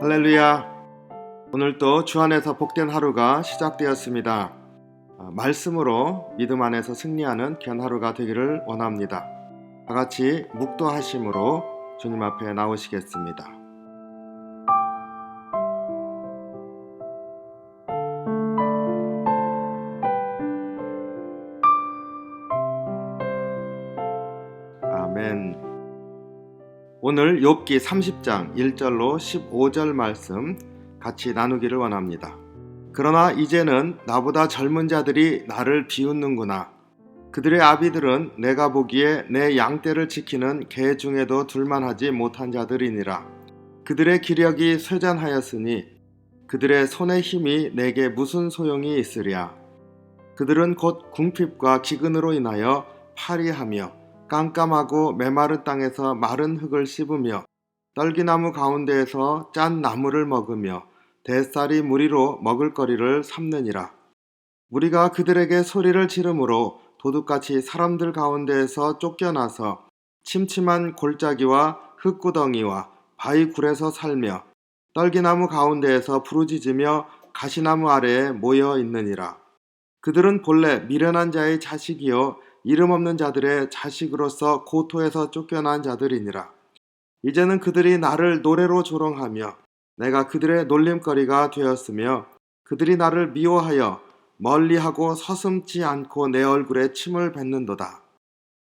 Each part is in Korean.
할렐루야. 오늘도 주 안에서 복된 하루가 시작되었습니다. 말씀으로 믿음 안에서 승리하는 귀한 하루가 되기를 원합니다. 다 같이 묵도하심으로 주님 앞에 나오시겠습니다. 아멘. 오늘 욥기 30장 1절로 15절 말씀 같이 나누기를 원합니다. 그러나 이제는 나보다 젊은 자들이 나를 비웃는구나. 그들의 아비들은 내가 보기에 내 양떼를 지키는 개 중에도 둘만하지 못한 자들이니라. 그들의 기력이 쇠잔하였으니 그들의 손의 힘이 내게 무슨 소용이 있으랴. 그들은 곧 궁핍과 기근으로 인하여 파리하며 깜깜하고 메마른 땅에서 마른 흙을 씹으며 떨기나무 가운데에서 짠 나무를 먹으며 대쌀이 무리로 먹을거리를 삼느니라. 무리가 그들에게 소리를 지르므로 도둑같이 사람들 가운데에서 쫓겨나서 침침한 골짜기와 흙구덩이와 바위굴에서 살며 떨기나무 가운데에서 부르짖으며 가시나무 아래에 모여 있느니라. 그들은 본래 미련한 자의 자식이요 이름 없는 자들의 자식으로서 고토에서 쫓겨난 자들이니라. 이제는 그들이 나를 노래로 조롱하며 내가 그들의 놀림거리가 되었으며 그들이 나를 미워하여 멀리하고 서슴지 않고 내 얼굴에 침을 뱉는도다.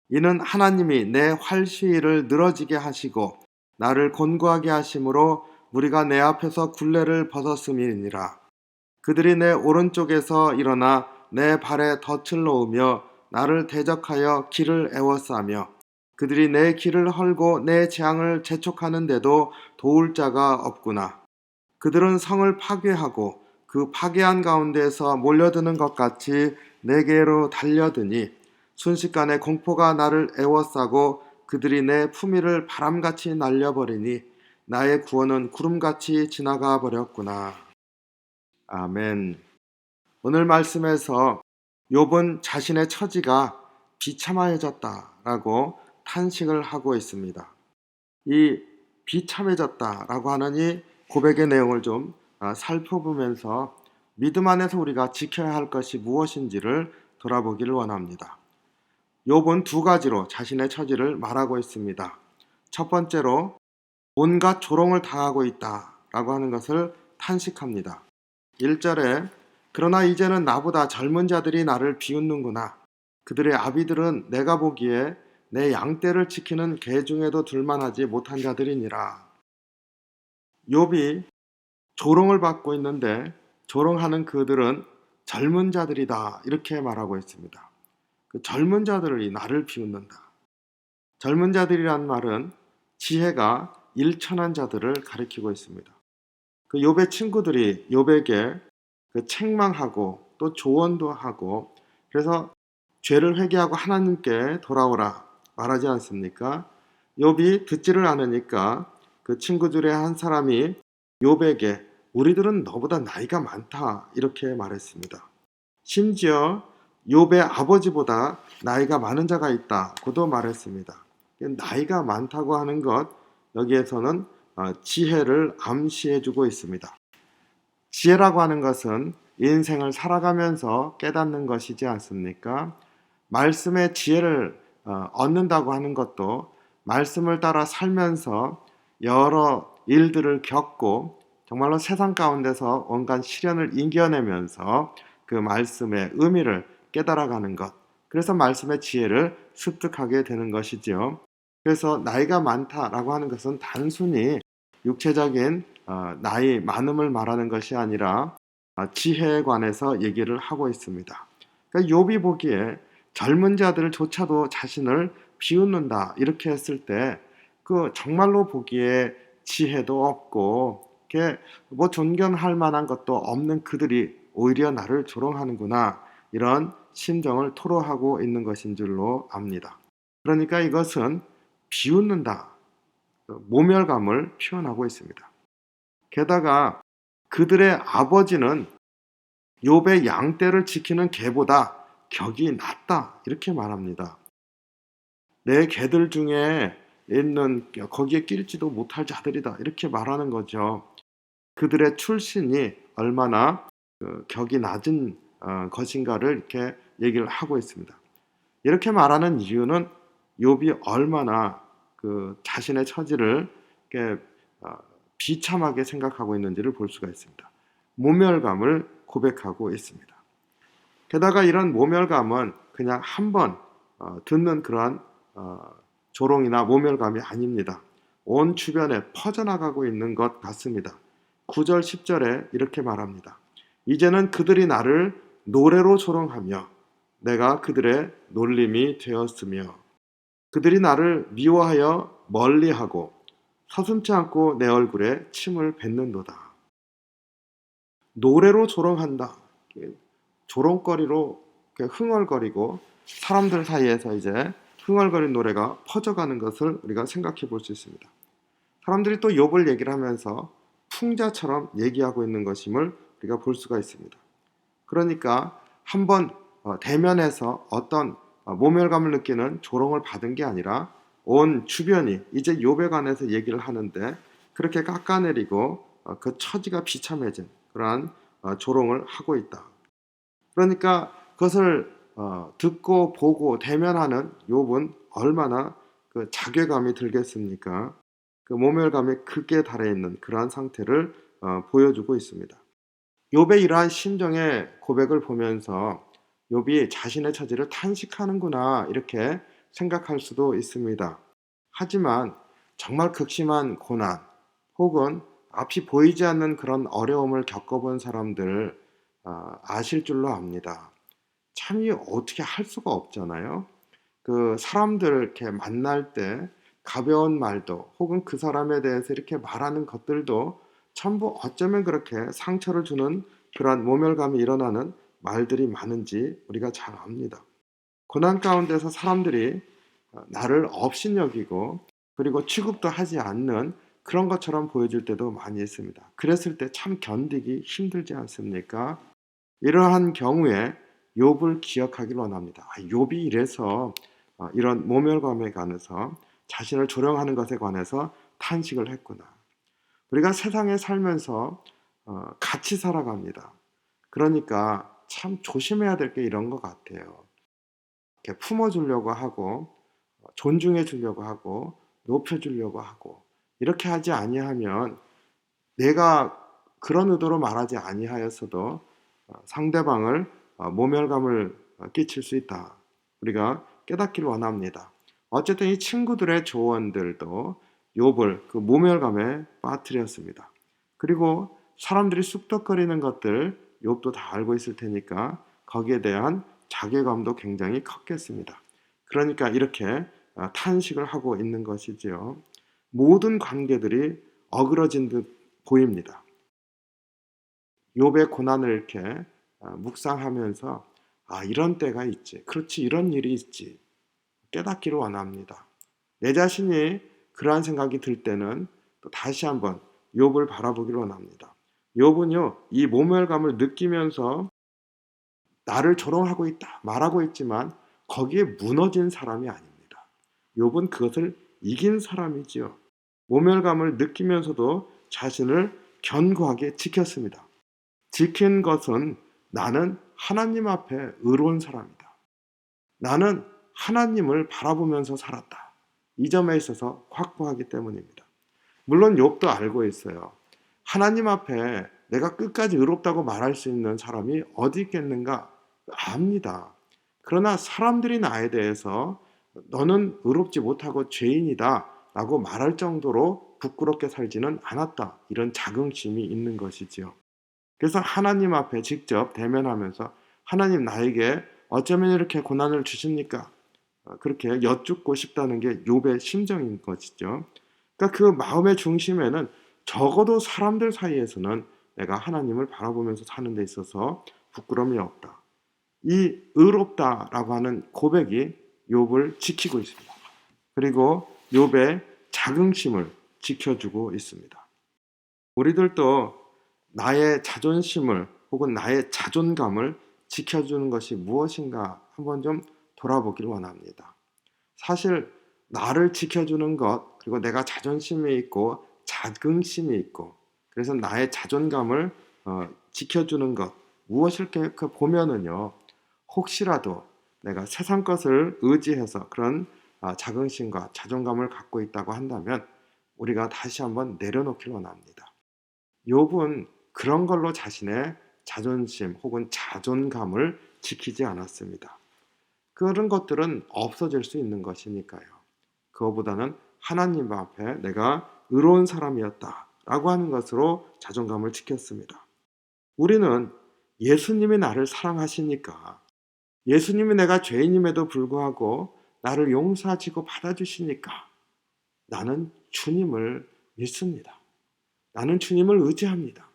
이는 하나님이 내 활시위를 늘어지게 하시고 나를 곤고하게 하심으로 우리가 내 앞에서 굴레를 벗었음이니라. 그들이 내 오른쪽에서 일어나 내 발에 덫을 놓으며 나를 대적하여 길을 애워싸며 그들이 내 길을 헐고 내 재앙을 재촉하는데도 도울 자가 없구나. 그들은 성을 파괴하고 그 파괴한 가운데에서 몰려드는 것 같이 내게로 달려드니 순식간에 공포가 나를 애워싸고 그들이 내 품위를 바람같이 날려버리니 나의 구원은 구름같이 지나가 버렸구나. 아멘. 오늘 말씀에서 욥은 자신의 처지가 비참해졌다라고 탄식을 하고 있습니다. 이 비참해졌다라고 하는 이 고백의 내용을 좀 살펴보면서 믿음 안에서 우리가 지켜야 할 것이 무엇인지를 돌아보기를 원합니다. 욥은 두 가지로 자신의 처지를 말하고 있습니다. 첫 번째로 온갖 조롱을 당하고 있다라고 하는 것을 탄식합니다. 1절에 그러나 이제는 나보다 젊은 자들이 나를 비웃는구나. 그들의 아비들은 내가 보기에 내 양떼를 지키는 개 중에도 둘만하지 못한 자들이니라. 욥이 조롱을 받고 있는데 조롱하는 그들은 젊은 자들이다 이렇게 말하고 있습니다. 그 젊은 자들이 나를 비웃는다. 젊은 자들이란 말은 지혜가 일천한 자들을 가리키고 있습니다. 그 욥의 친구들이 욥에게 그 책망하고 또 조언도 하고 그래서 죄를 회개하고 하나님께 돌아오라 말하지 않습니까? 욥이 듣지를 않으니까 그 친구들의 한 사람이 욥에게 우리들은 너보다 나이가 많다 이렇게 말했습니다. 심지어 욥의 아버지보다 나이가 많은 자가 있다고도 말했습니다. 나이가 많다고 하는 것 여기에서는 지혜를 암시해주고 있습니다. 지혜라고 하는 것은 인생을 살아가면서 깨닫는 것이지 않습니까? 말씀의 지혜를 얻는다고 하는 것도 말씀을 따라 살면서 여러 일들을 겪고 정말로 세상 가운데서 온갖 시련을 이겨내면서 그 말씀의 의미를 깨달아가는 것. 그래서 말씀의 지혜를 습득하게 되는 것이죠. 그래서 나이가 많다라고 하는 것은 단순히 육체적인 나이 많음을 말하는 것이 아니라 지혜에 관해서 얘기를 하고 있습니다. 그러니까 욥이 보기에 젊은 자들조차도 자신을 비웃는다 이렇게 했을 때 그 정말로 보기에 지혜도 없고 이렇게 뭐 존경할 만한 것도 없는 그들이 오히려 나를 조롱하는구나 이런 심정을 토로하고 있는 것인 줄로 압니다. 그러니까 이것은 비웃는다, 모멸감을 표현하고 있습니다. 게다가 그들의 아버지는 욥의 양떼를 지키는 개보다 격이 낮다 이렇게 말합니다. 내 개들 중에 있는 거기에 끼리지도 못할 자들이다 이렇게 말하는 거죠. 그들의 출신이 얼마나 격이 낮은 것인가를 이렇게 얘기를 하고 있습니다. 이렇게 말하는 이유는 욥이 얼마나 그 자신의 처지를 이렇게 비참하게 생각하고 있는지를 볼 수가 있습니다. 모멸감을 고백하고 있습니다. 게다가 이런 모멸감은 그냥 한번 듣는 그러한 조롱이나 모멸감이 아닙니다. 온 주변에 퍼져나가고 있는 것 같습니다. 9절 10절에 이렇게 말합니다. 이제는 그들이 나를 노래로 조롱하며 내가 그들의 놀림이 되었으며 그들이 나를 미워하여 멀리하고 서슴지 않고 내 얼굴에 침을 뱉는도다. 노래로 조롱한다. 조롱거리로 흥얼거리고 사람들 사이에서 이제 흥얼거린 노래가 퍼져가는 것을 우리가 생각해 볼 수 있습니다. 사람들이 또 욥을 얘기를 하면서 풍자처럼 얘기하고 있는 것임을 우리가 볼 수가 있습니다. 그러니까 한번 대면해서 어떤 모멸감을 느끼는 조롱을 받은 게 아니라 온 주변이 이제 욥에 관해서 얘기를 하는데 그렇게 깎아내리고 그 처지가 비참해진 그러한 조롱을 하고 있다. 그러니까 그것을 듣고 보고 대면하는 욥은 얼마나 그 자괴감이 들겠습니까? 그 모멸감에 극에 달해 있는 그러한 상태를 보여주고 있습니다. 욥의 이러한 심정의 고백을 보면서 욥이 자신의 처지를 탄식하는구나 이렇게 생각할 수도 있습니다. 하지만 정말 극심한 고난 혹은 앞이 보이지 않는 그런 어려움을 겪어본 사람들 아실 줄로 압니다. 참이 어떻게 할 수가 없잖아요. 그 사람들 이렇게 만날 때 가벼운 말도 혹은 그 사람에 대해서 이렇게 말하는 것들도 전부 어쩌면 그렇게 상처를 주는 그러한 모멸감이 일어나는 말들이 많은지 우리가 잘 압니다. 고난 가운데서 사람들이 나를 업신여기고 그리고 취급도 하지 않는 그런 것처럼 보여질 때도 많이 있습니다. 그랬을 때 참 견디기 힘들지 않습니까? 이러한 경우에 욥을 기억하길 원합니다. 욥이 이래서 이런 모멸감에 관해서 자신을 조롱하는 것에 관해서 탄식을 했구나. 우리가 세상에 살면서 같이 살아갑니다. 그러니까 참 조심해야 될 게 이런 것 같아요. 이렇게 품어주려고 하고 존중해 주려고 하고 높여주려고 하고 이렇게 하지 아니하면 내가 그런 의도로 말하지 아니하였어도 상대방을 모멸감을 끼칠 수 있다. 우리가 깨닫기를 원합니다. 어쨌든 이 친구들의 조언들도 욥을 그 모멸감에 빠뜨렸습니다. 그리고 사람들이 쑥덕거리는 것들 욥도 다 알고 있을 테니까 거기에 대한 자괴감도 굉장히 컸겠습니다. 그러니까 이렇게 탄식을 하고 있는 것이지요. 모든 관계들이 어그러진 듯 보입니다. 욥의 고난을 이렇게 묵상하면서 이런 때가 있지. 그렇지, 이런 일이 있지. 깨닫기를 원합니다. 내 자신이 그러한 생각이 들 때는 또 다시 한번 욥을 바라보기를 원합니다. 욥은요, 이 모멸감을 느끼면서 나를 조롱하고 있다 말하고 있지만 거기에 무너진 사람이 아닙니다. 욥은 그것을 이긴 사람이지요. 모멸감을 느끼면서도 자신을 견고하게 지켰습니다. 지킨 것은 나는 하나님 앞에 의로운 사람이다. 나는 하나님을 바라보면서 살았다. 이 점에 있어서 확고하기 때문입니다. 물론 욥도 알고 있어요. 하나님 앞에 내가 끝까지 의롭다고 말할 수 있는 사람이 어디 있겠는가 압니다. 그러나 사람들이 나에 대해서 너는 의롭지 못하고 죄인이다 라고 말할 정도로 부끄럽게 살지는 않았다. 이런 자긍심이 있는 것이지요. 그래서 하나님 앞에 직접 대면하면서 하나님 나에게 어쩌면 이렇게 고난을 주십니까? 그렇게 여쭙고 싶다는 게 욥의 심정인 것이죠. 그러니까 그 마음의 중심에는 적어도 사람들 사이에서는 내가 하나님을 바라보면서 사는 데 있어서 부끄러움이 없다. 이 의롭다라고 하는 고백이 욥을 지키고 있습니다. 그리고 욥의 자긍심을 지켜주고 있습니다. 우리들도 나의 자존심을 혹은 나의 자존감을 지켜주는 것이 무엇인가 한번 좀 돌아보길 원합니다. 사실 나를 지켜주는 것 그리고 내가 자존심이 있고 자긍심이 있고 그래서 나의 자존감을 지켜주는 것 무엇일까 보면은요, 혹시라도 내가 세상 것을 의지해서 그런 자긍심과 자존감을 갖고 있다고 한다면 우리가 다시 한번 내려놓길 원합니다. 욥은 그런 걸로 자신의 자존심 혹은 자존감을 지키지 않았습니다. 그런 것들은 없어질 수 있는 것이니까요. 그거보다는 하나님 앞에 내가 의로운 사람이었다라고 하는 것으로 자존감을 지켰습니다. 우리는 예수님이 나를 사랑하시니까, 예수님이 내가 죄인임에도 불구하고 나를 용서하시고 받아주시니까 나는 주님을 믿습니다. 나는 주님을 의지합니다.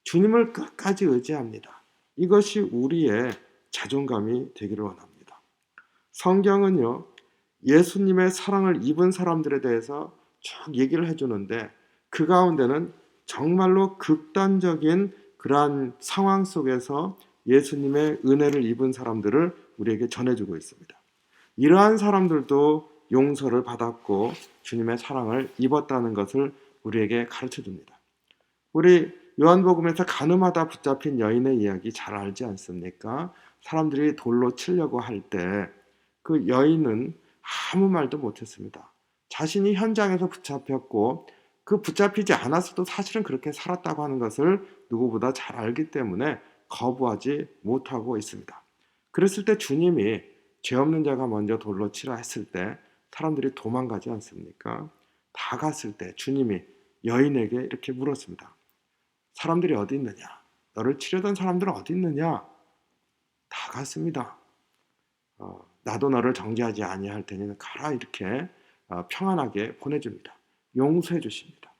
주님을 끝까지 의지합니다. 이것이 우리의 자존감이 되기를 원합니다. 성경은요, 예수님의 사랑을 입은 사람들에 대해서 쭉 얘기를 해주는데 그 가운데는 정말로 극단적인 그러한 상황 속에서 예수님의 은혜를 입은 사람들을 우리에게 전해주고 있습니다. 이러한 사람들도 용서를 받았고 주님의 사랑을 입었다는 것을 우리에게 가르쳐줍니다. 우리 요한복음에서 가늠하다 붙잡힌 여인의 이야기 잘 알지 않습니까? 사람들이 돌로 치려고 할 때 그 여인은 아무 말도 못했습니다. 자신이 현장에서 붙잡혔고 그 붙잡히지 않았어도 사실은 그렇게 살았다고 하는 것을 누구보다 잘 알기 때문에 거부하지 못하고 있습니다. 그랬을 때 주님이 죄 없는 자가 먼저 돌로 치라 했을 때 사람들이 도망가지 않습니까? 다 갔을 때 주님이 여인에게 이렇게 물었습니다. 사람들이 어디 있느냐? 너를 치려던 사람들은 어디 있느냐? 다 갔습니다. 나도 너를 정죄하지 아니할 테니 가라, 이렇게 평안하게 보내줍니다. 용서해 주십니다.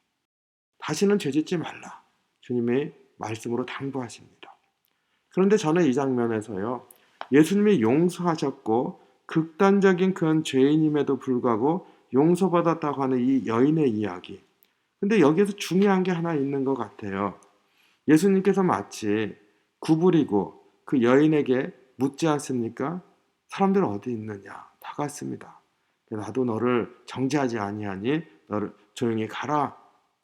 다시는 죄짓지 말라, 주님의 말씀으로 당부하십니다. 그런데 저는 이 장면에서요, 예수님이 용서하셨고 극단적인 그런 죄인임에도 불구하고 용서받았다고 하는 이 여인의 이야기, 근데 여기에서 중요한 게 하나 있는 것 같아요. 예수님께서 마치 구부리고 그 여인에게 묻지 않습니까? 사람들 어디 있느냐? 다 갔습니다. 나도 너를 정죄하지 아니하니 너를 조용히 가라.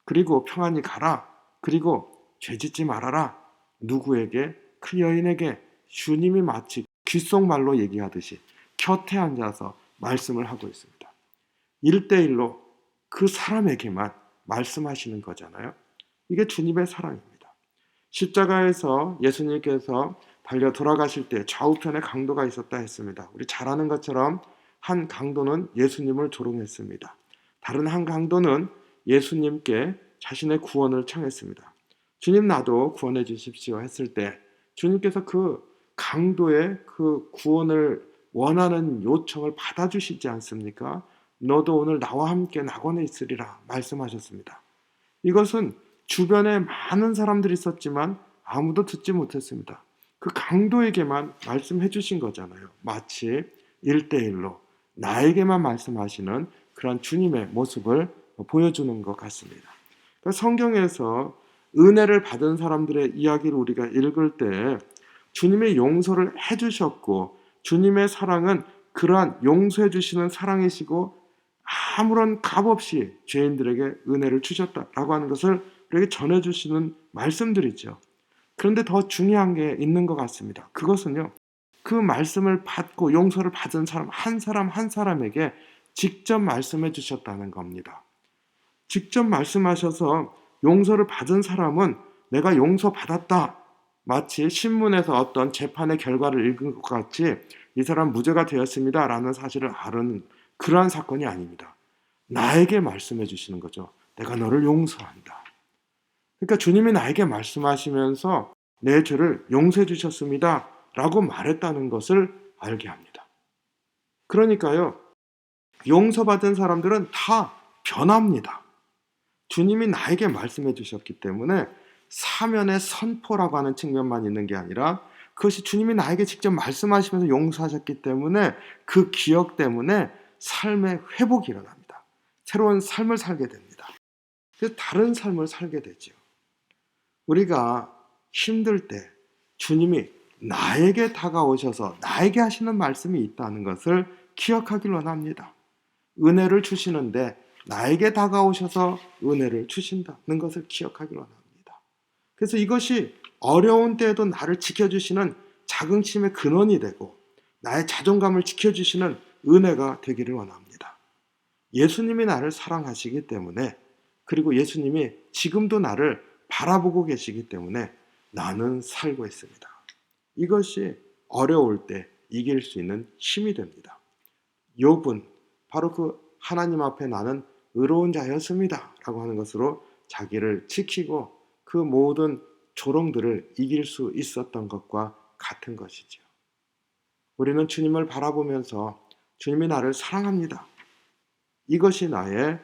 그리고 평안히 가라. 그리고 죄짓지 말아라. 누구에게? 그 여인에게. 주님이 마치 귓속말로 얘기하듯이 곁에 앉아서 말씀을 하고 있습니다. 1대1로 그 사람에게만 말씀하시는 거잖아요. 이게 주님의 사랑입니다. 십자가에서 예수님께서 달려 돌아가실 때 좌우편에 강도가 있었다 했습니다. 우리 잘 아는 것처럼 한 강도는 예수님을 조롱했습니다. 다른 한 강도는 예수님께 자신의 구원을 청했습니다. 주님, 나도 구원해 주십시오 했을 때 주님께서 그 강도의 그 구원을 원하는 요청을 받아주시지 않습니까? 너도 오늘 나와 함께 낙원에 있으리라 말씀하셨습니다. 이것은 주변에 많은 사람들이 있었지만 아무도 듣지 못했습니다. 그 강도에게만 말씀해 주신 거잖아요. 마치 1대1로 나에게만 말씀하시는 그런 주님의 모습을 보여주는 것 같습니다. 그러니까 성경에서 은혜를 받은 사람들의 이야기를 우리가 읽을 때 주님의 용서를 해주셨고 주님의 사랑은 그러한 용서해 주시는 사랑이시고 아무런 값 없이 죄인들에게 은혜를 주셨다라고 하는 것을 우리에게 전해주시는 말씀들이죠. 그런데 더 중요한 게 있는 것 같습니다. 그것은요, 그 말씀을 받고 용서를 받은 사람 한 사람에게 직접 말씀해 주셨다는 겁니다. 직접 말씀하셔서 용서를 받은 사람은 내가 용서받았다, 마치 신문에서 어떤 재판의 결과를 읽은 것 같이 이 사람 무죄가 되었습니다 라는 사실을 아는 그러한 사건이 아닙니다. 나에게 말씀해 주시는 거죠. 내가 너를 용서한다. 그러니까 주님이 나에게 말씀하시면서 내 죄를 용서해 주셨습니다 라고 말했다는 것을 알게 합니다. 그러니까요, 용서받은 사람들은 다 변합니다. 주님이 나에게 말씀해 주셨기 때문에 사면의 선포라고 하는 측면만 있는 게 아니라 그것이 주님이 나에게 직접 말씀하시면서 용서하셨기 때문에 그 기억 때문에 삶의 회복이 일어납니다. 새로운 삶을 살게 됩니다. 그래서 다른 삶을 살게 되죠. 우리가 힘들 때 주님이 나에게 다가오셔서 나에게 하시는 말씀이 있다는 것을 기억하길 원합니다. 은혜를 주시는데 나에게 다가오셔서 은혜를 주신다는 것을 기억하길 원합니다. 그래서 이것이 어려운 때에도 나를 지켜주시는 자긍심의 근원이 되고 나의 자존감을 지켜주시는 은혜가 되기를 원합니다. 예수님이 나를 사랑하시기 때문에, 그리고 예수님이 지금도 나를 바라보고 계시기 때문에 나는 살고 있습니다. 이것이 어려울 때 이길 수 있는 힘이 됩니다. 욥은 바로 그 하나님 앞에 나는 의로운 자였습니다 라고 하는 것으로 자기를 지키고 그 모든 조롱들을 이길 수 있었던 것과 같은 것이죠. 우리는 주님을 바라보면서 주님이 나를 사랑합니다, 이것이 나의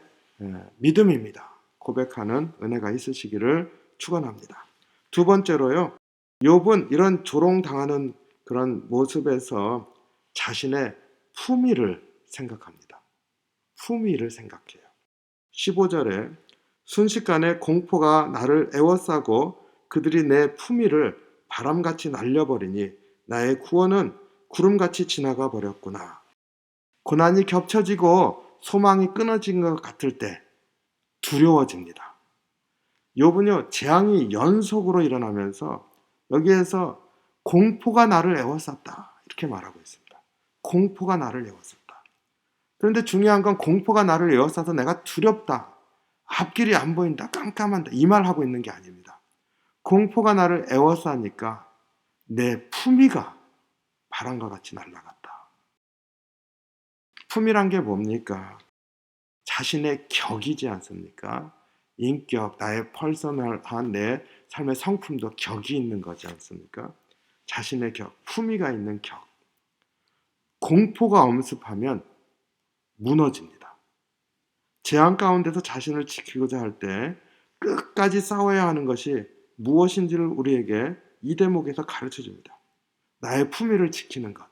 믿음입니다, 고백하는 은혜가 있으시기를 축원합니다. 두 번째로요, 욥은 이런 조롱당하는 그런 모습에서 자신의 품위를 생각합니다. 품위를 생각해요. 15절에 순식간에 공포가 나를 에워싸고 그들이 내 품위를 바람같이 날려버리니 나의 구원은 구름같이 지나가 버렸구나. 고난이 겹쳐지고 소망이 끊어진 것 같을 때 두려워집니다. 욥은요, 재앙이 연속으로 일어나면서 여기에서 공포가 나를 에워쌌다 이렇게 말하고 있습니다. 공포가 나를 에워쌌다. 그런데 중요한 건 공포가 나를 에워싸서 내가 두렵다, 앞길이 안 보인다, 깜깜한다 이 말하고 있는 게 아닙니다. 공포가 나를 에워싸니까 내 품위가 바람과 같이 날아갔다. 품이란 게 뭡니까? 자신의 격이지 않습니까? 인격, 나의 퍼스널한 내 삶의 성품도 격이 있는 거지 않습니까? 자신의 격, 품위가 있는 격. 공포가 엄습하면 무너집니다. 재앙 가운데서 자신을 지키고자 할 때 끝까지 싸워야 하는 것이 무엇인지를 우리에게 이 대목에서 가르쳐 줍니다. 나의 품위를 지키는 것.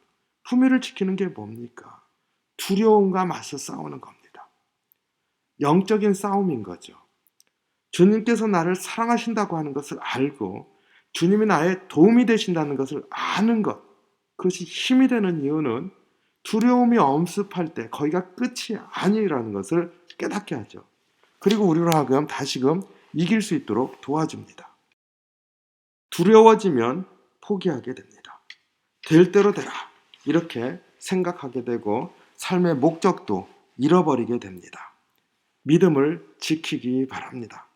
품위를 지키는 게 뭡니까? 두려움과 맞서 싸우는 겁니다. 영적인 싸움인 거죠. 주님께서 나를 사랑하신다고 하는 것을 알고 주님이 나의 도움이 되신다는 것을 아는 것, 그것이 힘이 되는 이유는 두려움이 엄습할 때 거기가 끝이 아니라는 것을 깨닫게 하죠. 그리고 우리로 하여금 다시금 이길 수 있도록 도와줍니다. 두려워지면 포기하게 됩니다. 될 대로 되라 이렇게 생각하게 되고 삶의 목적도 잃어버리게 됩니다. 믿음을 지키기 바랍니다.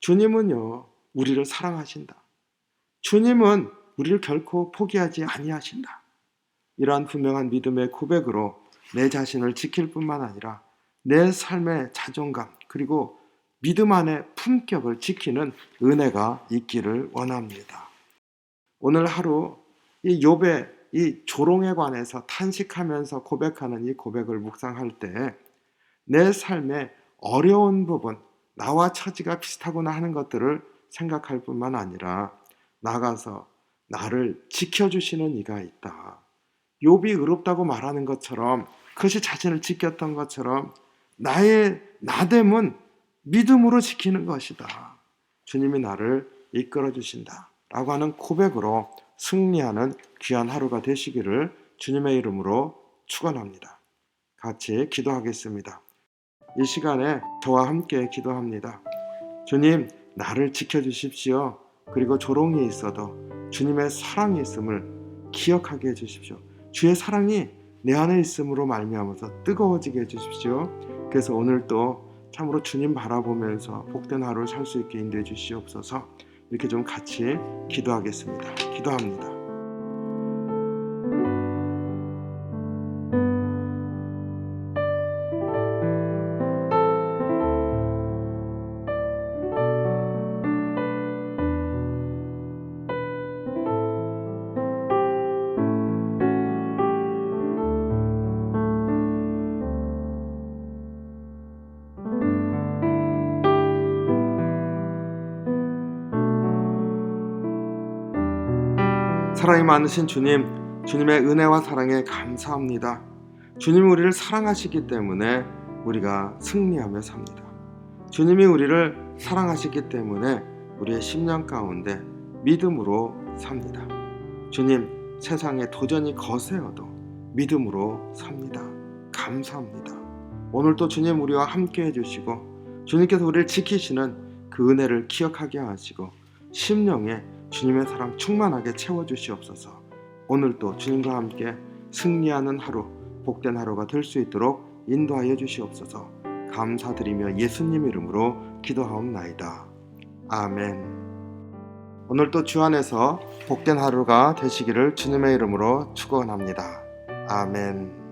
주님은요, 우리를 사랑하신다. 주님은 우리를 결코 포기하지 아니하신다. 이러한 분명한 믿음의 고백으로 내 자신을 지킬 뿐만 아니라 내 삶의 자존감 그리고 믿음 안의 품격을 지키는 은혜가 있기를 원합니다. 오늘 하루 이 욥의 이 조롱에 관해서 탄식하면서 고백하는 이 고백을 묵상할 때 내 삶의 어려운 부분, 나와 처지가 비슷하구나 하는 것들을 생각할 뿐만 아니라 나가서 나를 지켜주시는 이가 있다. 욥이 의롭다고 말하는 것처럼 그것이 자신을 지켰던 것처럼 나의 나됨은 믿음으로 지키는 것이다. 주님이 나를 이끌어 주신다 라고 하는 고백으로 승리하는 귀한 하루가 되시기를 주님의 이름으로 축원합니다. 같이 기도하겠습니다. 이 시간에 저와 함께 기도합니다. 주님, 나를 지켜주십시오. 그리고 조롱이 있어도 주님의 사랑이 있음을 기억하게 해주십시오. 주의 사랑이 내 안에 있음으로 말미암아서 뜨거워지게 해주십시오. 그래서 오늘도 참으로 주님 바라보면서 복된 하루를 살 수 있게 인도해 주시옵소서. 이렇게 좀 같이 기도하겠습니다. 기도합니다. 사랑이 많으신 주님, 주님의 은혜와 사랑에 감사합니다. 주님이 우리를 사랑하시기 때문에 우리가 승리하며 삽니다. 주님이 우리를 사랑하시기 때문에 우리의 심령 가운데 믿음으로 삽니다. 주님, 세상에 도전이 거세어도 믿음으로 삽니다. 감사합니다. 오늘도 주님 우리와 함께 해주시고 주님께서 우리를 지키시는 그 은혜를 기억하게 하시고 심령에 주님의 사랑 충만하게 채워주시옵소서. 오늘도 주님과 함께 승리하는 하루, 복된 하루가 될 수 있도록 인도하여 주시옵소서. 감사드리며 예수님 이름으로 기도하옵나이다. 아멘. 오늘도 주 안에서 복된 하루가 되시기를 주님의 이름으로 축원합니다. 아멘.